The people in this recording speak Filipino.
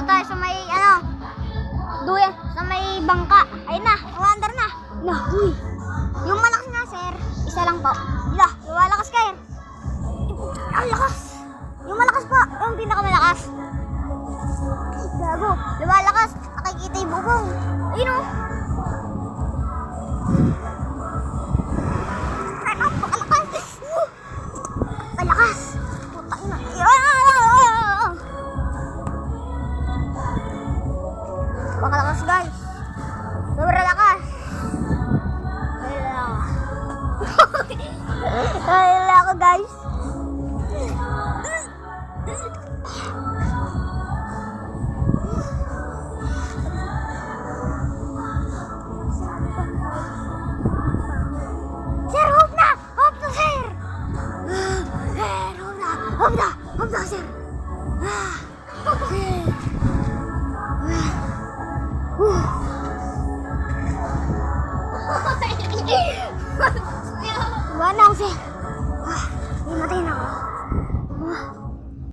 tayo sa may, duya, sa may bangka. Ayun na, umaandar na. Lah, uy. Yung malakas nga, sir. Isa lang po. Lah, lumalakas kayo. Ang lakas. Yung malakas po, yung pinakamalakas. Gago, lumalakas. Nakikita yung bubong. Ayun o. Ay, napakalakas. Palakas. Puta ina. Pakalakas guys. Sobrang lakas. Ayun ako guys. Sir, hop na! Hop na, sir! Sir, hop na! Hop na! Hop na, sir! Sir! Wala na ako, sir. Himatay na ako.